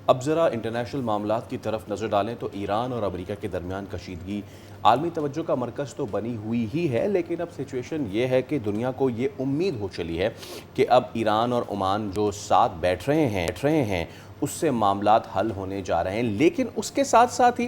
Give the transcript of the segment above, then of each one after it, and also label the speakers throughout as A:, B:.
A: اب ذرا انٹرنیشنل معاملات کی طرف نظر ڈالیں تو ایران اور امریکہ کے درمیان کشیدگی عالمی توجہ کا مرکز تو بنی ہوئی ہی ہے، لیکن اب سچویشن یہ ہے کہ دنیا کو یہ امید ہو چلی ہے کہ اب ایران اور عمان جو ساتھ بیٹھ رہے ہیں اس سے معاملات حل ہونے جا رہے ہیں، لیکن اس کے ساتھ ساتھ ہی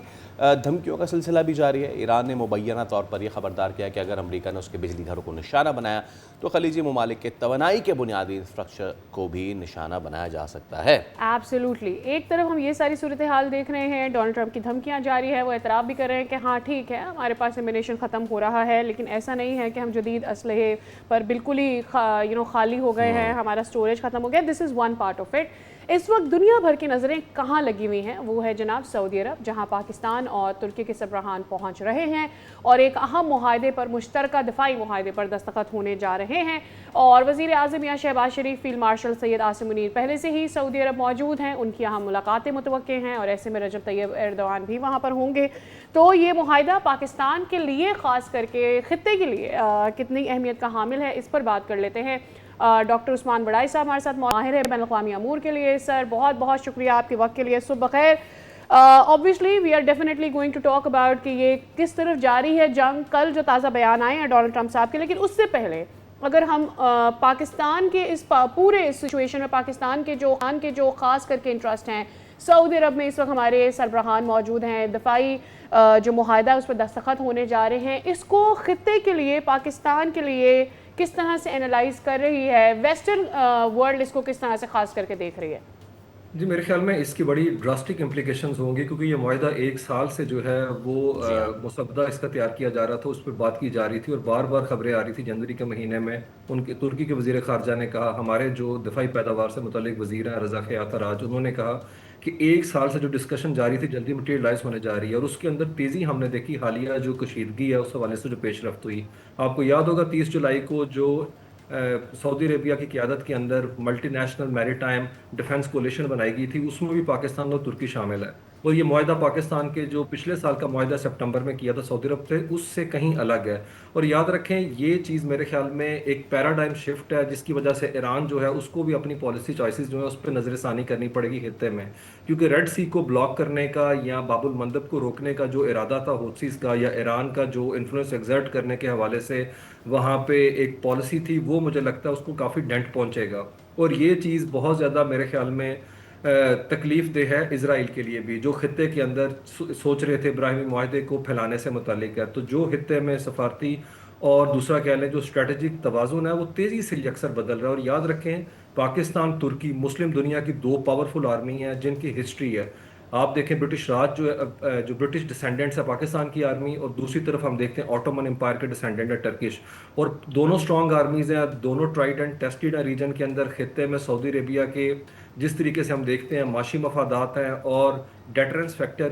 A: دھمکیوں کا سلسلہ بھی جاری ہے۔ ایران نے مبینہ طور پر یہ خبردار کیا کہ اگر امریکہ نے اس کے بجلی گھروں کو نشانہ بنایا تو خلیجی ممالک کے توانائی کے بنیادی انفراسٹرکچر کو بھی نشانہ بنایا جا سکتا ہے۔
B: ایبسلیوٹلی، ایک طرف ہم یہ ساری صورتحال دیکھ رہے ہیں، ڈونلڈ ٹرمپ کی دھمکیاں جاری ہے، وہ اعتراف بھی کر رہے ہیں کہ ہاں ٹھیک ہے ہمارے پاس ایمینیشن ختم ہو رہا ہے، لیکن ایسا نہیں ہے کہ ہم جدید اسلحے پر بالکل ہی خالی ہو گئے ہیں، ہمارا سٹوریج ختم ہو گیا۔ This is one part of it. اس وقت دنیا بھر کی نظریں کہاں لگی ہوئی ہیں؟ وہ ہے جناب سعودی عرب، جہاں پاکستان اور ترکی کے سربراہان پہنچ رہے ہیں اور ایک اہم معاہدے پر، مشترکہ دفاعی معاہدے پر دستخط ہونے جا رہے ہیں، اور وزیر اعظم یا شہباز شریف، فیلڈ مارشل سید عاصم منیر پہلے سے ہی سعودی عرب موجود ہیں، ان کی اہم ملاقاتیں متوقع ہیں، اور ایسے میں رجب طیب ایردوان بھی وہاں پر ہوں گے۔ تو یہ معاہدہ پاکستان کے لیے، خاص کر کے خطے کے لیے کتنی اہمیت کا حامل ہے، اس پر بات کر لیتے ہیں۔ ڈاکٹر عثمان بڑائی صاحب ہمارے ساتھ ماہر ہے بین الاقوامی امور کے لیے۔ سر بہت بہت شکریہ آپ کے وقت کے لیے، صبح بخیر۔ obviously we are definitely going to talk about کہ یہ کس طرف جاری ہے جنگ، کل جو تازہ بیان آئے ہیں ڈونلڈ ٹرمپ صاحب کے، لیکن اس سے پہلے اگر ہم پاکستان کے اس پورے سچویشن میں پاکستان کے جو خاص کر کے انٹرسٹ ہیں، سعودی عرب میں اس وقت ہمارے سربراہان موجود ہیں، دفاعی جو معاہدہ اس پر دستخط ہونے جا رہے ہیں، اس کو خطے کے لیے، پاکستان کے لیے کس طرح سے انالائز کر رہی ہے ویسٹرن ورلڈ، اس کو کس طرح سے خاص کر کے دیکھ رہی ہے؟
C: جی میرے خیال میں اس کی بڑی ڈراسٹک امپلیکیشنز ہوں گی، کیونکہ یہ معاہدہ ایک سال سے جو ہے وہ مسودہ اس کا تیار کیا جا رہا تھا، اس پہ بات کی جا رہی تھی اور بار بار خبریں آ رہی تھی۔ جنوری کے مہینے میں ان کے ترکی کے وزیر خارجہ نے کہا، ہمارے جو دفاعی پیداوار سے متعلق وزیر ہیں رضا خیات راج، انہوں نے کہا کہ ایک سال سے جو ڈسکشن جاری تھی جلدی مٹیریلائز ہونے جا رہی ہے، اور اس کے اندر تیزی ہم نے دیکھی۔ حالیہ جو کشیدگی ہے اس حوالے سے جو پیش رفت ہوئی، آپ کو یاد ہوگا 30 جولائی کو جو سعودی عربیہ کی قیادت کے اندر ملٹی نیشنل میری ٹائم ڈیفنس کولیشن بنائی گئی تھی، اس میں بھی پاکستان اور ترکی شامل ہے، اور یہ معاہدہ پاکستان کے جو پچھلے سال کا معاہدہ سپٹمبر میں کیا تھا سعودی عرب سے، اس سے کہیں الگ ہے۔ اور یاد رکھیں یہ چیز میرے خیال میں ایک پیراڈائم شفٹ ہے، جس کی وجہ سے ایران جو ہے اس کو بھی اپنی پالیسی چوائسز جو ہیں اس پہ نظر ثانی کرنی پڑے گی خطے میں، کیونکہ ریڈ سی کو بلاک کرنے کا یا باب المندب کو روکنے کا جو ارادہ تھا ہوتھیز کا، یا ایران کا جو انفلوئنس ایگزرٹ کرنے کے حوالے سے وہاں پہ ایک پالیسی تھی، وہ مجھے لگتا ہے اس کو کافی ڈینٹ پہنچے گا، اور یہ چیز بہت زیادہ میرے خیال میں تکلیف دہ ہے اسرائیل کے لیے بھی، جو خطے کے اندر سوچ رہے تھے ابراہیمی معاہدے کو پھیلانے سے متعلق ہے۔ تو جو خطے میں سفارتی اور دوسرا کہہ لیں جو اسٹریٹجک توازن ہے وہ تیزی سے اکثر بدل رہا ہے، اور یاد رکھیں پاکستان ترکی مسلم دنیا کی دو پاورفل آرمی ہیں جن کی ہسٹری ہے۔ آپ دیکھیں برٹش راج جو برٹش ڈسینڈنٹس ہے پاکستان کی آرمی، اور دوسری طرف ہم دیکھتے ہیں آٹومن امپائر کے ڈسینڈنٹ ہے ٹرکش، اور دونوں اسٹرانگ آرمیز ہیں، دونوں ٹرائیڈ اینڈ ٹیسٹڈ ہیں ریجن کے اندر۔ خطے میں سعودی عربیہ کے جس طریقے سے ہم دیکھتے ہیں معاشی مفادات ہیں اور ڈیٹرنس فیکٹر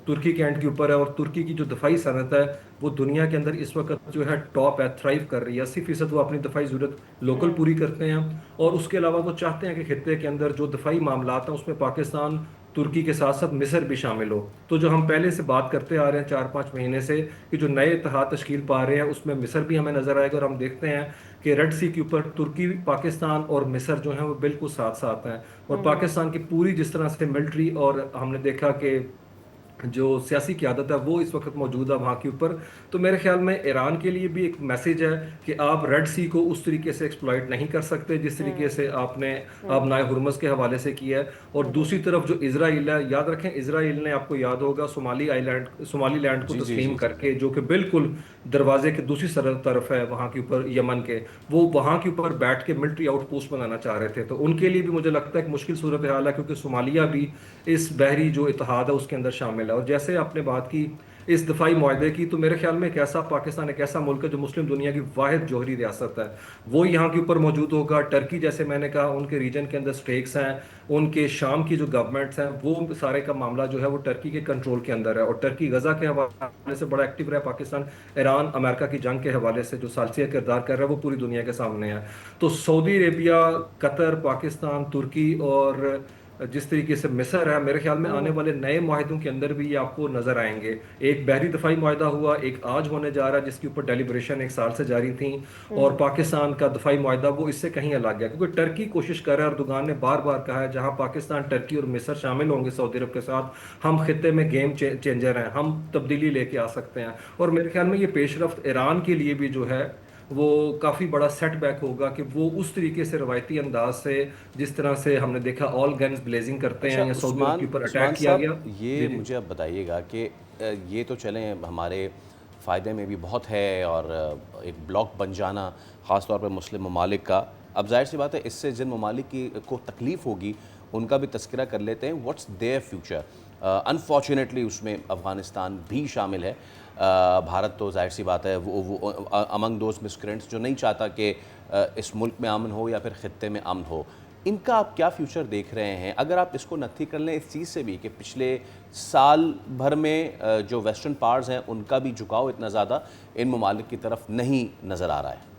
C: ترکی کے اینڈ کے اوپر ہے، اور ترکی کی جو دفاعی صنعت ہے وہ دنیا کے اندر اس وقت جو ہے ٹاپ ہے، تھرائیو کر رہی ہے۔ 80% وہ اپنی دفاعی ضرورت لوکل پوری کرتے ہیں، اور اس کے علاوہ وہ چاہتے ہیں کہ خطے کے اندر جو دفاعی معاملات ہیں اس میں پاکستان ترکی کے ساتھ ساتھ مصر بھی شامل ہو۔ تو جو ہم پہلے سے بات کرتے آ رہے ہیں 4-5 مہینے سے کہ جو نئے اتحاد تشکیل پا رہے ہیں اس میں مصر بھی ہمیں نظر آئے گا، اور ہم دیکھتے ہیں کہ ریڈ سی کے اوپر ترکی، پاکستان اور مصر جو ہیں وہ بالکل ساتھ ساتھ ہیں، اور پاکستان کی پوری جس طرح سے ملٹری اور ہم نے دیکھا کہ جو سیاسی قیادت ہے وہ اس وقت موجود ہے وہاں کے اوپر۔ تو میرے خیال میں ایران کے لیے بھی ایک میسیج ہے کہ آپ ریڈ سی کو اس طریقے سے ایکسپلائٹ نہیں کر سکتے جس طریقے سے آپ نے آبنائے ہرمز کے حوالے سے کیا ہے، اور دوسری طرف جو اسرائیل ہے، یاد رکھیں اسرائیل نے آپ کو یاد ہوگا صومالی لینڈ کو تسلیم کر کے، جو کہ بالکل دروازے کے دوسری طرف ہے وہاں کے اوپر یمن کے، وہ وہاں کے اوپر بیٹھ کے ملٹری آؤٹ پوسٹ بنانا چاہ رہے تھے۔ تو ان کے لیے بھی مجھے لگتا ہے کہ مشکل صورتحال ہے، کیونکہ صومالیہ بھی اس بحری جو اتحاد ہے اس کے اندر شامل ہے۔ اور جیسے آپ نے بات کی اس دفاعی معاہدے کی، تو میرے خیال میں پاکستان ایک ایسا ملک ہے جو مسلم دنیا کی واحد جوہری ریاست ہے، وہ یہاں کے اوپر موجود ہوگا۔ ٹرکی جیسے میں نے کہا ان کے ریجن کے اندر سٹیکس ہیں، ان کے شام کی جو گورنمنٹس ہیں وہ سارے کا معاملہ جو ہے وہ ٹرکی کے کنٹرول کے اندر ہے، اور ٹرکی غزہ کے حوالے سے بڑا ایکٹیو رہا ہے۔ پاکستان ایران امریکہ کی جنگ کے حوالے سے جو ثالثیہ کردار کر رہا ہے وہ پوری دنیا کے سامنے ہے۔ تو سعودی عربیہ، قطر، پاکستان، ترکی اور जिस तरीके से मिस्र है, मेरे ख्याल में आने वाले नए माहिदों के अंदर भी ये आपको नजर आएंगे। एक बहरी दफाई माहिदा हुआ, एक आज होने जा रहा है जिसके ऊपर डेलिब्रेशन एक साल से जारी थी, और पाकिस्तान का दफाई माहिदा वो इससे कहीं अलग है, क्योंकि टर्की कोशिश कर रहा है, अर्दोगान ने बार बार कहा है जहां पाकिस्तान, टर्की और मिस्र शामिल होंगे सऊदी अरब के साथ, हम खित्ते में गेम चेंजर हैं, हम तब्दीली लेके आ सकते हैं। और मेरे ख्याल में ये पेशरफ्त ईरान के लिए भी जो है वो काफ़ी बड़ा सेटबैक होगा, कि वो उस तरीके से रवायती अंदाज से, जिस तरह से हमने देखा ऑल गन्स ब्लेजिंग करते
A: अच्छा
C: हैं या सऊदी अरब के ऊपर
A: उस्मान
C: अटैक किया
A: साहब,
C: गया।
A: ये
C: जी जी।
A: मुझे अब बताइएगा कि ये तो चलें हमारे फ़ायदे में भी बहुत है, और एक ब्लॉक बन जाना ख़ास तौर पे मुस्लिम ममालिक का, अब ज़ाहिर सी बात है इससे जिन ममालिक की को तकलीफ़ होगी उनका भी तज़किरा कर लेते हैं। What's their future? अनफॉर्चुनेटली उसमें अफ़गानिस्तान भी शामिल है। भारत तो ज़ाहिर सी बात है वो अमंग दोज मिस्क्रेंट्स जो नहीं चाहता कि इस मुल्क में अमन हो या फिर ख़ित्ते में अमन हो। इनका आप क्या फ्यूचर देख रहे हैं? अगर आप इसको नत्थी कर लें इस चीज़ से भी कि पिछले साल भर में जो वेस्टर्न पावर्स हैं उनका भी झुकाव इतना ज़्यादा इन ममालिक की तरफ नहीं नज़र आ रहा है।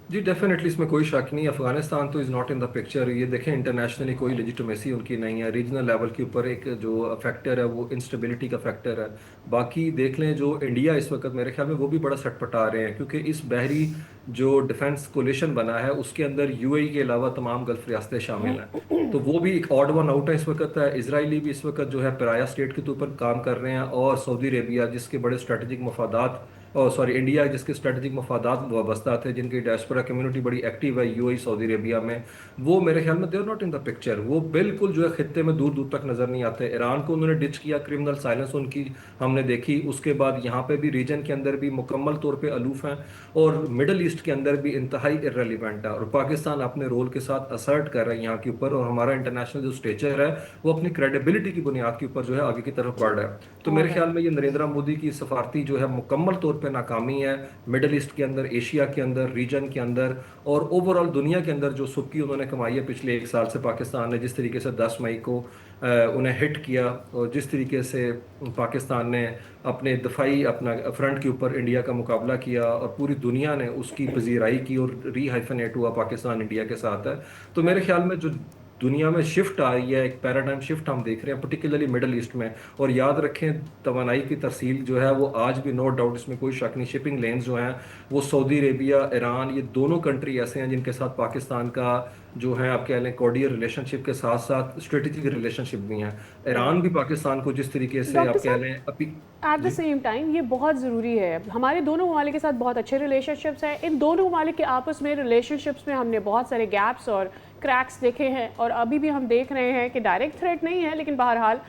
C: जी डेफिनेटली, इसमें कोई शक नहीं, अफगानिस्तान तो is not in the picture. ये देखें, इंटरनेशनली कोई लेजिटिमेसी उनकी नहीं है, रीजनल लेवल के ऊपर एक जो फैक्टर है वो इंस्टेबिलिटी का फैक्टर है। बाकी देख लें, जो इंडिया इस वक्त मेरे ख्याल में वो भी बड़ा सटपटा रहे हैं, क्योंकि इस बहरी जो डिफेंस कोलिशन बना है उसके अंदर यूएई के अलावा तमाम गल्फ रियासतें शामिल हैं, तो वो भी एक ऑड वन आउट है इस वक्त है। इसराइली भी इस वक्त जो है पराया स्टेट के तौर पर काम कर रहे हैं, और सऊदी अरेबिया जिसके बड़े स्ट्रेटेजिक मफादात, और सॉरी इंडिया जिसके स्ट्रेटेजिक मफादात वाबस्ता थे, जिनकी डायस्पोरा कम्युनिटी बड़ी एक्टिव है यूएई सऊदी अरेबिया में, वो मेरे ख्याल में they are not in the picture. वो बिल्कुल जो है खित्ते में दूर दूर तक नजर नहीं आते। ईरान को उन्होंने डिच किया, क्रिमिनल साइलेंस उनकी हमने देखी, उसके बाद यहाँ पे भी रीजन के अंदर भी मुकम्मल तौर पे अलूफ हैं, और मिडल ईस्ट के अंदर भी इंतहाई इर्रेलिवेंट है, और पाकिस्तान अपने रोल के साथ असर्ट कर रहा है यहाँ के ऊपर, और हमारा इंटरनेशनल जो स्टेचर है वो अपनी क्रेडिबिलिटी की बुनियाद के ऊपर जो है आगे की तरफ बढ़ रहा है। तो मेरे ख्याल में ये नरेंद्र मोदी की सफारती जो है मुकम्मल तौर पर नाकामी है, मिडल ईस्ट के अंदर, एशिया के अंदर, रीजन के अंदर, और ओवरऑल दुनिया के अंदर जो सुर्खी उन्होंने कमाई है पिछले एक साल से। पाकिस्तान ने जिस तरीके से 10 मई को उन्हें हिट किया, और जिस तरीके से पाकिस्तान ने अपने दफाई अपना फ्रंट के ऊपर इंडिया का मुकाबला किया, और पूरी दुनिया ने उसकी पजीराई की, और रीहाइफनेट हुआ पाकिस्तान इंडिया के साथ है। तो मेरे ख्याल में जो दुनिया में शिफ्ट आ रही है, एक पैराडाइम शिफ्ट हम देख रहे हैं पर्टिकुलरली मिडल ईस्ट में। और याद रखें, तवानाई की तरसील जो है वो आज भी, नो डाउट इसमें कोई शक नहीं, शिपिंग लेन्स जो हैं वो सऊदी अरेबिया, ईरान, ये दोनों कंट्री ऐसे हैं जिनके साथ पाकिस्तान का जो है आप कह लें कॉर्डियल रिलेशनशिप के साथ साथ स्ट्रेटेजिक रिलेशनशिप भी हैं। ईरान भी पाकिस्तान को जिस तरीके से आप
B: डॉक्टर
C: कह
B: साहब,
C: लें अभी।
B: एट द
C: जी
B: सेम टाइम ये बहुत ज़रूरी है, हमारे दोनों ममालिक के साथ बहुत अच्छे रिलेशनशिप्स हैं। इन दोनों ममालिक के आपस में रिलेशनशिप्स में हमने बहुत सारे गैप्स और क्रैक्स देखे हैं, और अभी भी हम देख रहे हैं कि डायरेक्ट थ्रेट नहीं है, लेकिन बहरहाल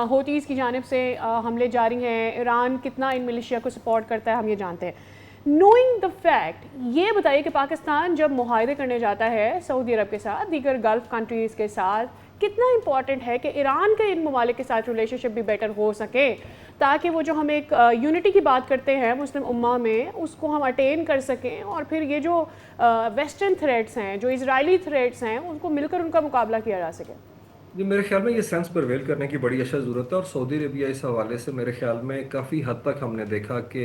B: होतीज़ की जानिब से हमले जारी हैं। ईरान कितना इन मिलिशिया को सपोर्ट करता है हम ये जानते हैं। नोइंग द फैक्ट, ये बताइए कि पाकिस्तान जब मुआहदे करने जाता है सऊदी अरब के साथ, दीगर गल्फ़ कंट्रीज़ के साथ, कितना इंपॉर्टेंट है कि ईरान के इन ममालिक के साथ रिलेशनशिप भी बेटर हो सके, ताकि वो जो हम एक यूनिटी की बात करते हैं मुस्लिम उम्मा में, उसको हम अटेन कर सकें, और फिर ये जो वेस्टर्न थ्रेट्स हैं, जो इजरायली थ्रेट्स हैं, उनको मिलकर उनका मुकाबला किया जा सके।
C: जी, मेरे ख्याल में ये सेंस प्रिवेल करने की बड़ी अच्छा ज़रूरत है, और सऊदी अरेबिया इस हवाले से मेरे ख्याल में काफ़ी हद तक हमने देखा कि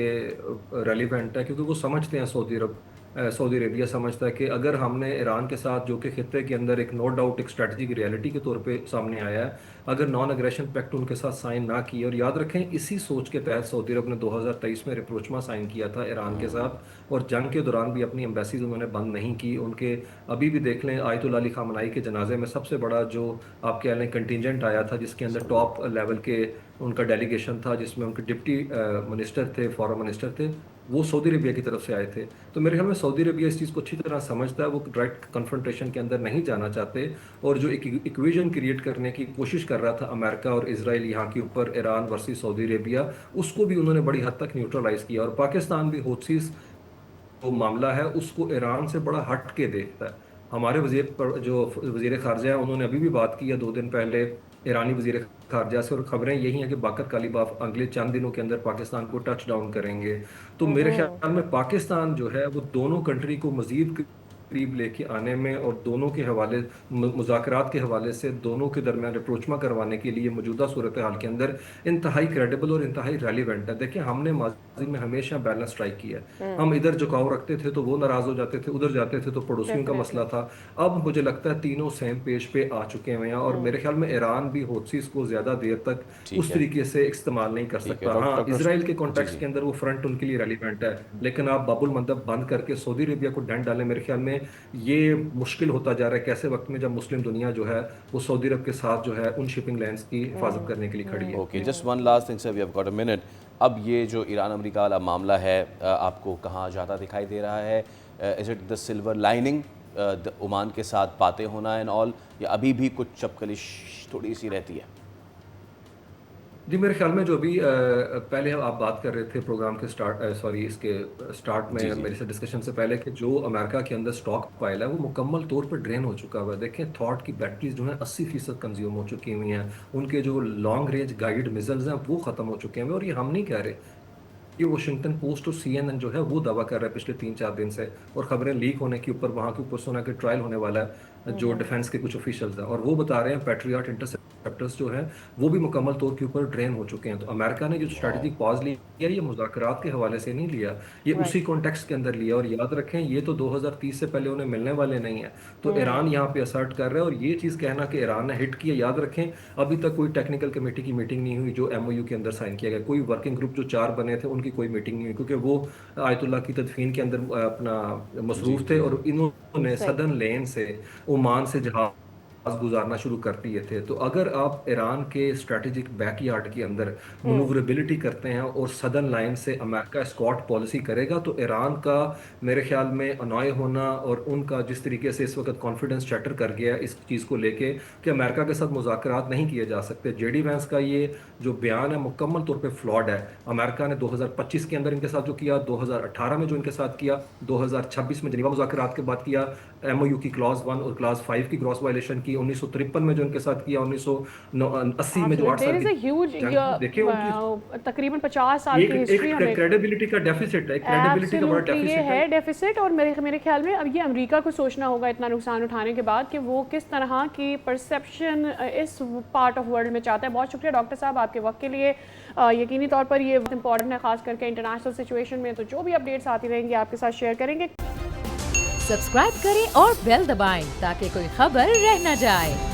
C: रेलिवेंट है, क्योंकि वो समझते हैं, सऊदी अरेबिया समझता है कि अगर हमने ईरान के साथ, जो कि खित्ते के अंदर एक नो डाउट एक स्ट्रेटजिक रियलिटी के तौर पे सामने आया है, अगर नॉन अग्रेशन पैक्ट उनके साथ साइन ना किए, और याद रखें इसी सोच के तहत सऊदी अरब ने 2023 में रिप्रोचमा साइन किया था ईरान के साथ, और जंग के दौरान भी अपनी एम्बेसीज उन्होंने बंद नहीं की उनके। अभी भी देख लें, आयतुल्लाह अली खामनाई के जनाजे में सबसे बड़ा जो आप कह लें कंटिजेंट आया था, जिसके अंदर टॉप लेवल के उनका डेलीगेशन था, जिसमें उनके डिप्टी मिनिस्टर थे, फॉरेन मिनिस्टर थे, वो सऊदी अरेबिया की तरफ से आए थे। तो मेरे ख्याल में सऊदी अरेबिया इस चीज़ को अच्छी तरह समझता है, वो डायरेक्ट कन्फ्रंटेशन के अंदर नहीं जाना चाहते, और जो एक इक्वेशन क्रिएट करने की कोशिश कर रहा था अमेरिका और इसराइल यहाँ के ऊपर, ईरान वर्सेस सऊदी अरेबिया, उसको भी उन्होंने बड़ी हद तक न्यूट्रलाइज किया। और पाकिस्तान भी होतीज़ जो मामला है उसको ईरान से बड़ा हट के देखता है। हमारे जो वजीर खारजा है, उन्होंने अभी भी बात की है 2 दिन पहले ईरानी वजीर खारजा से, और खबरें यही हैं कि बाकर कालीबाफ अगले चंद दिनों के अंदर पाकिस्तान को टच डाउन करेंगे। तो मेरे ख्याल में पाकिस्तान जो है वो दोनों कंट्री को मजीद करीब लेके आने में, और दोनों के हवाले मुज़ाकरात के हवाले से दोनों के दरमियान रिप्रोचमा करवाने के लिए मौजूदा सूरत हाल के अंदर इंतहाई क्रेडिबल और इंतहाई रेलिवेंट है। देखिए, हमने में हमेशा बैलेंस स्ट्राइक किया है। हम इधर झुकाव रखते थे तो वो नाराज हो जाते थे, उधर जाते थे तो पड़ोसियों का मसला था। अब मुझे लगता है तीनों सेम पेज पे आ चुके हैं और मेरे ख्याल में ईरान भी होत्सीस को ज्यादा देर तक
A: ठीक
C: उस
A: है,
C: तरीके से इस्तेमाल नहीं कर
A: ठीक है।
C: सकता। हाँ,
A: डॉक्टर
C: इसराइल के
A: जी
C: कॉन्टेक्स्ट
A: जी
C: के अंदर वो फ्रंट उनके लिए रेलिवेंट है, लेकिन आप बाबुल मंदब बंद करके सऊदी अरेबिया को डेंट डालें, मेरे ख्याल में ये मुश्किल होता जा रहा है। कैसे वक्त में जब मुस्लिम दुनिया जो है वो सऊदी अरब के साथ जो है उन शिपिंग लाइन्स की हिफाजत करने के लिए खड़ी है।
A: Okay, just one last thing sir, we have got a minute. अब ये जो ईरान अमेरिका वाला मामला है आपको कहाँ ज़्यादा दिखाई दे रहा है? Is it the silver lining, Oman के साथ बातें होना एंड ऑल, या अभी भी कुछ चपकलिश थोड़ी सी रहती है?
C: जी, मेरे ख्याल में जो अभी पहले आप बात कर रहे थे प्रोग्राम के इसके स्टार्ट
A: जी
C: में
A: जी
C: मेरे से डिस्कशन से पहले कि जो अमेरिका के अंदर स्टॉक पाइल है वो मुकम्मल तौर पर ड्रेन हो चुका हुआ है। देखें, थॉट की बैटरीज जो हैं 80% कंज्यूम हो चुकी हुई हैं, उनके जो लॉन्ग रेंज गाइडेड मिसाइल्स हैं वो ख़त्म हो चुके हैं। और ये हम नहीं कह रहे, ये वॉशिंगटन पोस्ट और CNN जो है वो दावा कर रहा है पिछले 3-4 दिन से, और खबरें लीक होने के ऊपर वहाँ के ऊपर सुना कि ट्रायल होने वाला है जो डिफेंस के कुछ ऑफिशियल्स हैं, और वो बता रहे हैं पैट्रियट इंटरसेप्टर्स जो हैं वो भी मुकम्मल तौर के ऊपर ड्रेन हो चुके हैं। तो अमेरिका ने जो स्ट्रैटेजिक पॉज लिया ये मुज़ाकरात के हवाले से नहीं लिया, ये उसी कॉन्टेक्स्ट के अंदर लिया। और याद रखें, ये तो 2030 से पहले उन्हें मिलने वाले नहीं है। तो ईरान यहाँ पे असर्ट कर रहा है, और ये चीज़ कहना कि ईरान ने हिट किया, याद रखें अभी तक कोई टेक्निकल कमेटी की मीटिंग नहीं हुई जो MOU के अंदर साइन किया गया। कोई वर्किंग ग्रुप जो 4 बने थे उनकी कोई मीटिंग नहीं हुई, क्योंकि वो आयतुल्लाह की तदफीन के अंदर अपना मसरूफ थे, और इन्होंने सदर्न लेन से ओमान से जहाज गुजारना शुरू कर दिए थे। तो अगर आप ईरान के स्ट्रेटेजिक बैकयार्ड के अंदर मनूवरेबिलिटी करते हैं और सदर्न लाइन से अमेरिका स्कॉट पॉलिसी करेगा, तो ईरान का मेरे ख्याल में अनॉय होना और उनका जिस तरीके से इस वक्त कॉन्फिडेंस शैटर कर गया इस चीज़ को लेके कि अमेरिका के साथ मुज़ाकरात नहीं किए जा सकते। JD वैंस का ये जो बयान है मुकम्मल तौर पर फ्लॉड है। अमेरिका ने 2025 के अंदर इनके साथ जो किया, 2018 में जो इनके साथ किया, 2026 में जनीवा मुज़ाकरात के बाद किया, MOU की क्लॉज 1 और क्लॉज 5 की ग्रॉस वायलेशन की, 1953 में जो इनके साथ किया, 1980 में जो 8 साल की जंग, देखिए उनकी
B: तकरीबन 50 साल की हिस्ट्री हमें
C: क्रेडिबिलिटी का डेफिसिट है, क्रेडिबिलिटी का बड़ा
B: Absolutely, ये
C: डेफिसिट
B: है
C: है।
B: डेफिसिट। और मेरे ख्याल में अब ये अमेरिका को सोचना होगा इतना नुकसान उठाने के बाद कि वो किस तरह की परसेप्शन इस पार्ट ऑफ वर्ल्ड में चाहता है। बहुत शुक्रिया डॉक्टर साहब आपके वक्त के लिए। यकीनी तौर पर ये इंपॉर्टेंट है, खास करके इंटरनेशनल सिचुएशन में। तो जो भी अपडेट्स आती रहेंगी आपके साथ शेयर करेंगे।
D: सब्सक्राइब करें और बेल दबाएं ताकि कोई खबर रह न जाए।